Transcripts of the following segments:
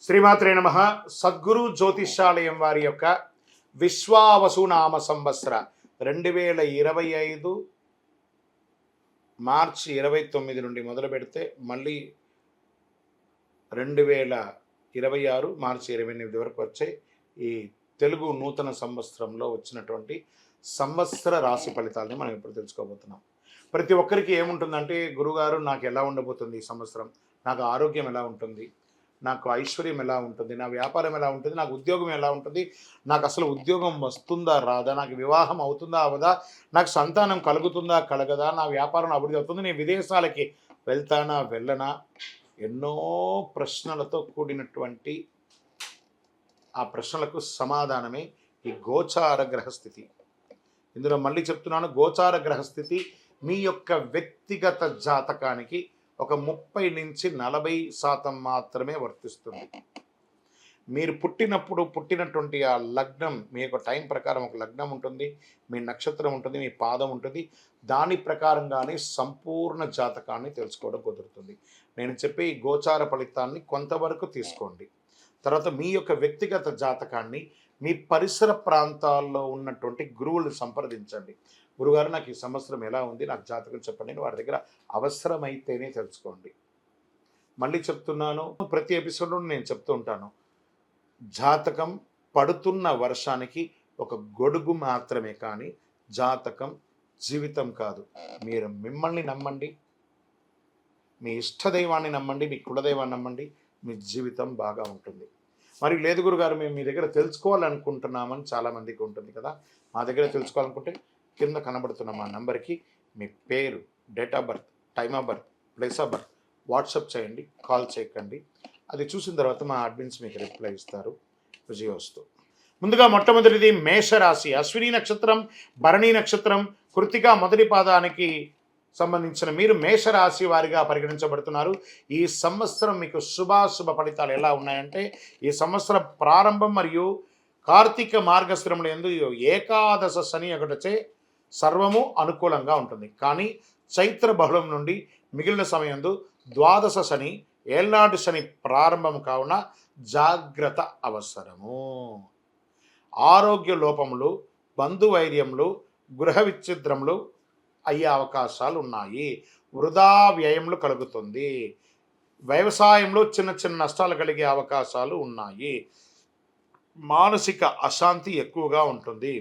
శ్రీమాత్రే నమః. సద్గురు జ్యోతిష్యాలయం వారి యొక్క విశ్వావసునామ సంవత్సర 2025 మార్చి 29 నుండి మొదలు పెడితే మళ్ళీ 2026 మార్చి 28 వరకు వచ్చే ఈ తెలుగు నూతన సంవత్సరంలో వచ్చినటువంటి సంవత్సర రాశి ఫలితాలని మనం ఇప్పుడు తెలుసుకోబోతున్నాం. ప్రతి ఒక్కరికి ఏముంటుందంటే, గురుగారు నాకు ఎలా ఉండబోతుంది ఈ సంవత్సరం, నాకు ఆరోగ్యం ఎలా ఉంటుంది, నాకు ఐశ్వర్యం ఎలా ఉంటుంది, నా వ్యాపారం ఎలా ఉంటుంది, నాకు ఉద్యోగం ఎలా ఉంటుంది, నాకు అసలు ఉద్యోగం వస్తుందా రాదా, నాకు వివాహం అవుతుందా అవదా, నాకు సంతానం కలుగుతుందా కలగదా, నా వ్యాపారం అభివృద్ధి అవుతుంది, నేను విదేశాలకి వెళ్తానా వెళ్ళనా, ఎన్నో ప్రశ్నలతో కూడినటువంటి ఆ ప్రశ్నలకు సమాధానమే ఈ గోచార గ్రహస్థితి. ఇందులో మళ్ళీ చెప్తున్నాను, గోచార గ్రహస్థితి మీ యొక్క వ్యక్తిగత జాతకానికి ఒక 30 నుంచి 40% మాత్రమే వర్తిస్తుంది. మీరు పుట్టినటువంటి ఆ లగ్నం, మీ యొక్క టైం ప్రకారం ఒక లగ్నం ఉంటుంది, మీ నక్షత్రం ఉంటుంది, మీ పాదం ఉంటుంది, దాని ప్రకారంగానే సంపూర్ణ జాతకాన్ని తెలుసుకోవడం కుదురుతుంది. నేను చెప్పే ఈ గోచార ఫలితాన్ని కొంతవరకు తీసుకోండి. తర్వాత మీ యొక్క వ్యక్తిగత జాతకాన్ని మీ పరిసర ప్రాంతాల్లో ఉన్నటువంటి గురువులను సంప్రదించండి. గురుగారు నాకు ఈ సంవత్సరం ఎలా ఉంది, నాకు జాతకం చెప్పండి అని వారి దగ్గర అవసరమైతేనే తెలుసుకోండి. మళ్ళీ చెప్తున్నాను, ప్రతి ఎపిసోడ్లో నేను చెప్తూ ఉంటాను, జాతకం పడుతున్న వర్షానికి ఒక గొడుగు మాత్రమే, కానీ జాతకం జీవితం కాదు. మీరు మిమ్మల్ని నమ్మండి, మీ ఇష్టదైవాన్ని నమ్మండి, మీ కులదైవాన్ని నమ్మండి, మీ జీవితం బాగా ఉంటుంది. మరి లేదు గురుగారు, మేము మీ దగ్గర తెలుసుకోవాలనుకుంటున్నామని చాలామందికి ఉంటుంది కదా. మా దగ్గర తెలుసుకోవాలనుకుంటే కింద కనబడుతున్న మా నెంబర్కి మీ పేరు, date of birth, time of birth, place of birth WhatsApp చేయండి, కాల్ చేయకండి. అది చూసిన తర్వాత మా అడ్మిన్స్ మీకు రిప్లై ఇస్తారు. విజయోస్తు. ముందుగా మొట్టమొదటిది మేషరాశి. అశ్విని నక్షత్రం, భరణి నక్షత్రం, కృతిక మొదటి పాదానికి సంబంధించిన మీరు మేషరాశి వారిగా పరిగణించబడుతున్నారు. ఈ సంవత్సరం మీకు శుభాశుభ ఫలితాలు ఎలా ఉన్నాయంటే, ఈ సంవత్సరం ప్రారంభం మరియు కార్తీక మార్గశిరముల యందు ఏకాదశ శని ఒకటచే సర్వము అనుకూలంగా ఉంటుంది. కానీ చైత్ర బహుళం నుండి మిగిలిన సమయంలో ద్వాదశ శని, ఏళ్నాడు శని ప్రారంభం కావున జాగ్రత్త అవసరము. ఆరోగ్య లోపములు, బంధువైర్యములు, గృహ విచ్ఛిద్రములు అయ్యే అవకాశాలు ఉన్నాయి. వృధా వ్యయములు కలుగుతుంది. వ్యవసాయంలో చిన్న చిన్న నష్టాలు కలిగే అవకాశాలు ఉన్నాయి. మానసిక అశాంతి ఎక్కువగా ఉంటుంది.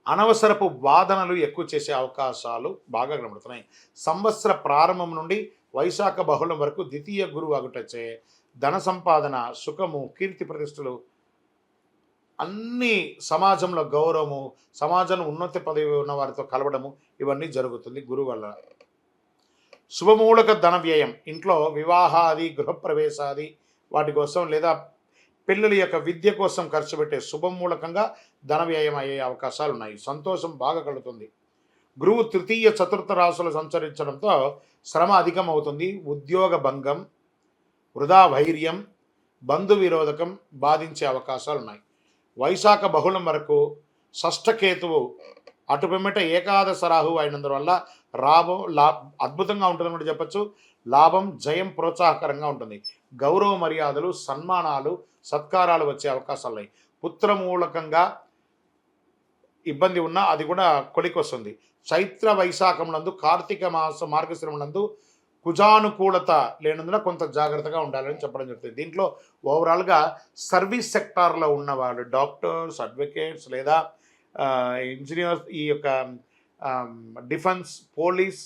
అనవసరపు వాదనలు ఎక్కువ చేసే అవకాశాలు బాగా కనబడుతున్నాయి. సంవత్సర ప్రారంభం నుండి వైశాఖ బహుళం వరకు ద్వితీయ గురువు అగుటచే ధన సంపాదన, సుఖము, కీర్తి ప్రతిష్టలు, అన్ని సమాజంలో గౌరవము, సమాజంలో ఉన్నత పదవి ఉన్న వారితో కలవడము, ఇవన్నీ జరుగుతుంది గురువు వల్ల. శుభమూలక ధన వ్యయం, ఇంట్లో వివాహాది, గృహప్రవేశాది వాటి కోసం లేదా పిల్లల యొక్క విద్య కోసం ఖర్చు పెట్టే శుభమూలకంగా ధన వ్యయం అయ్యే అవకాశాలు ఉన్నాయి. సంతోషం బాగా కలుగుతుంది. గురువు తృతీయ చతుర్థ రాశులు సంచరించడంతో శ్రమ అధికం అవుతుంది. ఉద్యోగ భంగం, వృధా వైర్యం, బంధు విరోధకం బాధించే అవకాశాలు ఉన్నాయి. వైశాఖ బహుళం వరకు షష్ఠకేతువు అటు పిమ్మట ఏకాదశ రాహువు అయినందువల్ల అద్భుతంగా ఉంటుందని చెప్పచ్చు. లాభం, జయం ప్రోత్సాహకరంగా ఉంటుంది. గౌరవ మర్యాదలు, సన్మానాలు, సత్కారాలు వచ్చే అవకాశాలు ఉన్నాయి. పుత్రమూలకంగా ఇబ్బంది ఉన్నా అది కూడా కొలికొస్తుంది. చైత్ర వైశాఖమునందు, కార్తీక మాస మార్గశిరమునందు కుజానుకూలత లేనందున కొంత జాగ్రత్తగా ఉండాలని చెప్పడం జరుగుతుంది. దీంట్లో ఓవరాల్గా సర్వీస్ సెక్టార్లో ఉన్నవాళ్ళు, డాక్టర్స్, అడ్వకేట్స్ లేదా ఇంజనీర్స్, ఈ యొక్క డిఫెన్స్, పోలీస్,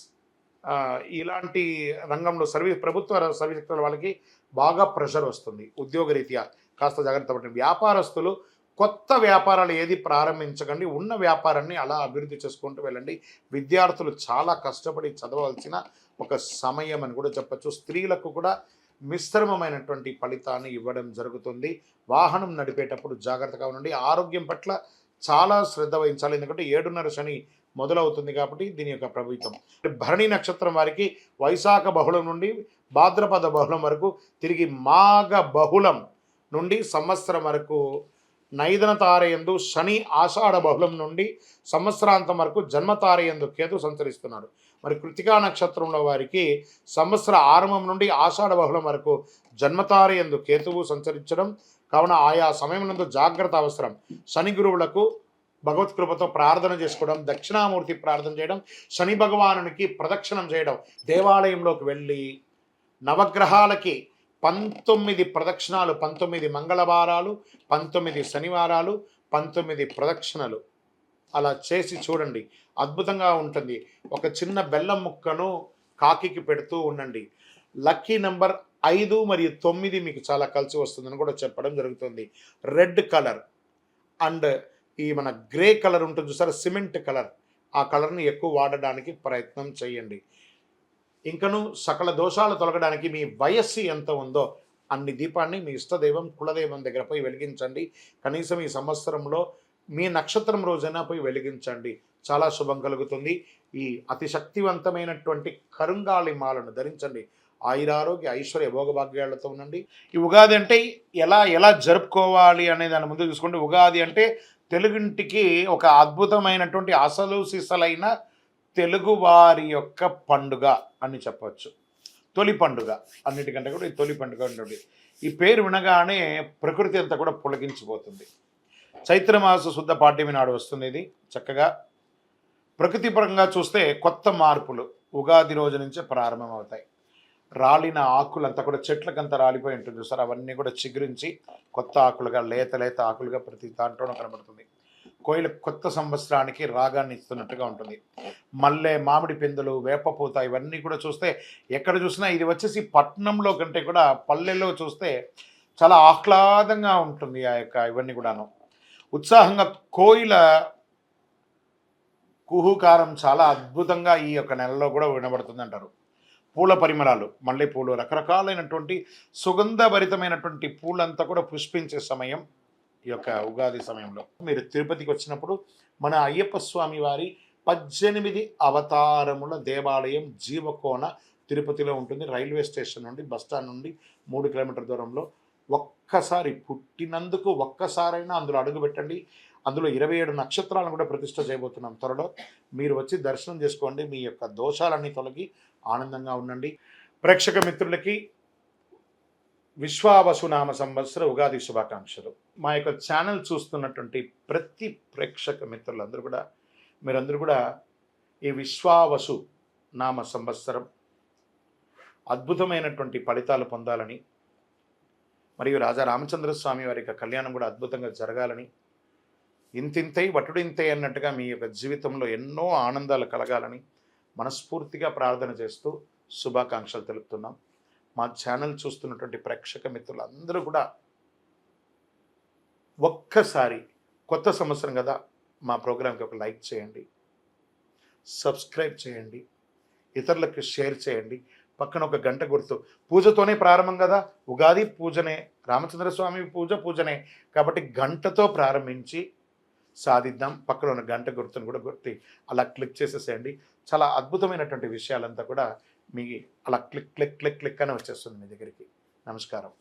ఇలాంటి రంగంలో ప్రభుత్వ సర్వీస్ సెక్టర్ వాళ్ళకి బాగా ప్రెషర్ వస్తుంది. ఉద్యోగరీత్యా కాస్త జాగ్రత్త పడండి. వ్యాపారస్తులు కొత్త వ్యాపారాలు ఏది ప్రారంభించకండి, ఉన్న వ్యాపారాన్ని అలా అభివృద్ధి చేసుకుంటూ వెళ్ళండి. విద్యార్థులు చాలా కష్టపడి చదవవలసిన ఒక సమయం అని కూడా చెప్పచ్చు. స్త్రీలకు కూడా మిశ్రమమైనటువంటి ఫలితాన్ని ఇవ్వడం జరుగుతుంది. వాహనం నడిపేటప్పుడు జాగ్రత్తగా ఉండండి. ఆరోగ్యం పట్ల చాలా శ్రద్ధ వహించాలి, ఎందుకంటే 7:30 శని మొదలవుతుంది కాబట్టి దీని యొక్క ప్రభావితం. భరణి నక్షత్రం వారికి వైశాఖ బహుళం నుండి భాద్రపద బహుళం వరకు, తిరిగి మాఘ బహుళం నుండి సంవత్సరం వరకు నైదన తారయందు శని, ఆషాఢ బహుళం నుండి సంవత్సరాంతం వరకు జన్మ తారయందు కేతు సంచరిస్తున్నారు. మరి కృతికా నక్షత్రంలో వారికి సంవత్సర ఆరంభం నుండి ఆషాఢ బహుళం వరకు జన్మతార యందు కేతువు సంచరించడం కావున ఆయా సమయం నందు జాగ్రత్త అవసరం. శని గురువులకు భగవత్ కృపతో ప్రార్థన చేసుకోవడం, దక్షిణామూర్తి ప్రార్థన చేయడం, శని భగవానునికి ప్రదక్షిణం చేయడం, దేవాలయంలోకి వెళ్ళి నవగ్రహాలకి 19 ప్రదక్షిణాలు, 19 మంగళవారాలు, 19 శనివారాలు, 19 ప్రదక్షిణలు అలా చేసి చూడండి. అద్భుతంగా ఉంటుంది. ఒక చిన్న బెల్లం ముక్కను కాకికి పెడుతూ ఉండండి. లక్కీ నెంబర్ 5 మరియు 9 మీకు చాలా కలిసి వస్తుందని కూడా చెప్పడం జరుగుతుంది. రెడ్ కలర్ అండ్ ఈ మన గ్రే కలర్ ఉంటుంది చూసారా, సిమెంట్ కలర్, ఆ కలర్ని ఎక్కువ వాడడానికి ప్రయత్నం చేయండి. ఇంకను సకల దోషాలు తొలగడానికి మీ వయస్సు ఎంత ఉందో అన్ని దీపాన్ని మీ ఇష్టదైవం కులదైవం దగ్గర పోయి వెలిగించండి. కనీసం ఈ సంవత్సరంలో మీ నక్షత్రం రోజైనా పోయి వెలిగించండి. చాలా శుభం కలుగుతుంది. ఈ అతి శక్తివంతమైనటువంటి కరుంగాళి మాలను ధరించండి. ఆయురారోగ్య ఐశ్వర్య భోగభాగ్యాలతో ఉండండి. ఈ ఉగాది అంటే ఎలా జరుపుకోవాలి అనే దాని ముందు చూసుకోండి. ఉగాది అంటే తెలుగింటికి ఒక అద్భుతమైనటువంటి అసలు సిసలైన తెలుగువారి యొక్క పండుగ అని చెప్పవచ్చు. తొలి పండుగ అన్నిటికంటే కూడా ఈ తొలి పండుగ ఉంటుంది. ఈ పేరు వినగానే ప్రకృతి అంతా కూడా పులకించిపోతుంది. చైత్రమాస శుద్ధ పాడ్యమి నాడు వస్తుంది. ఇది చక్కగా ప్రకృతి పరంగా చూస్తే కొత్త మార్పులు ఉగాది రోజు నుంచే ప్రారంభమవుతాయి. రాలిన ఆకులంతా కూడా చెట్లకంతా రాలిపోయి ఉంటుంది చూసారు, అవన్నీ కూడా చిగురించి కొత్త ఆకులుగా లేత ఆకులుగా ప్రతి దాంట్లోనూ కనబడుతుంది. కోయిల కొత్త సంవత్సరానికి రాగాన్ని ఇస్తున్నట్టుగా ఉంటుంది. మల్లె, మామిడి పిందులు, వేపపూత ఇవన్నీ కూడా చూస్తే ఎక్కడ చూసినా ఇది వచ్చేసి పట్టణంలో కంటే కూడా పల్లెల్లో చూస్తే చాలా ఆహ్లాదంగా ఉంటుంది. ఆ యొక్క ఇవన్నీ కూడాను ఉత్సాహంగా కోయిల కుహుకారం చాలా అద్భుతంగా ఈ యొక్క నెలలో కూడా వినబడుతుంది అంటారు. పూల పరిమళాలు, మల్లెపూలు, రకరకాలైనటువంటి సుగంధభరితమైనటువంటి పూలంతా కూడా పుష్పించే సమయం ఈ యొక్క ఉగాది సమయంలో. మీరు తిరుపతికి వచ్చినప్పుడు మన అయ్యప్ప స్వామి వారి 18 అవతారముల దేవాలయం జీవకోన తిరుపతిలో ఉంటుంది. రైల్వే స్టేషన్ నుండి బస్టాండ్ నుండి 3 కిలోమీటర్ల దూరంలో. ఒక్కసారి పుట్టినందుకు ఒక్కసారైనా అందులో అడుగుపెట్టండి. అందులో 27 నక్షత్రాలను కూడా ప్రతిష్ఠ చేయబోతున్నాం త్వరలో. మీరు వచ్చి దర్శనం చేసుకోండి. మీ యొక్క దోషాలన్నీ తొలగి ఆనందంగా ఉండండి. ప్రేక్షక మిత్రులకి విశ్వావసునామ సంవత్సర ఉగాది శుభాకాంక్షలు. మా యొక్క ఛానల్ చూస్తున్నటువంటి ప్రతి ప్రేక్షక మిత్రులందరూ కూడా మీరందరూ కూడా ఈ విశ్వావసు నామ సంవత్సరం అద్భుతమైనటువంటి ఫలితాలు పొందాలని, మరియు రాజా రామచంద్ర స్వామి వారి యొక్క కళ్యాణం కూడా అద్భుతంగా జరగాలని, ఇంతింతై వటుడింతై అన్నట్టుగా మీ యొక్క జీవితంలో ఎన్నో ఆనందాలు కలగాలని మనస్ఫూర్తిగా ప్రార్థన చేస్తూ శుభాకాంక్షలు తెలుపుతున్నాం. మా ఛానల్ చూస్తున్నటువంటి ప్రేక్షక మిత్రులందరూ కూడా ఒక్కసారి కొత్త సంవత్సరం కదా, మా ప్రోగ్రాంకి ఒక లైక్ చేయండి, సబ్స్క్రైబ్ చేయండి, ఇతరులకు షేర్ చేయండి. పక్కన ఒక గంట గుర్తు, పూజతోనే ప్రారంభం కదా, ఉగాది పూజనే, రామచంద్ర స్వామి పూజనే కాబట్టి గంటతో ప్రారంభించి సాధిద్దాం. పక్కన ఉన్న గంట గుర్తును కూడా గుర్తి అలా క్లిక్ చేసేసేయండి. చాలా అద్భుతమైనటువంటి విషయాలంతా కూడా మీ అలా క్లిక్ క్లిక్ క్లిక్ క్లిక్ అని వచ్చేస్తుంది మీ దగ్గరికి. నమస్కారం.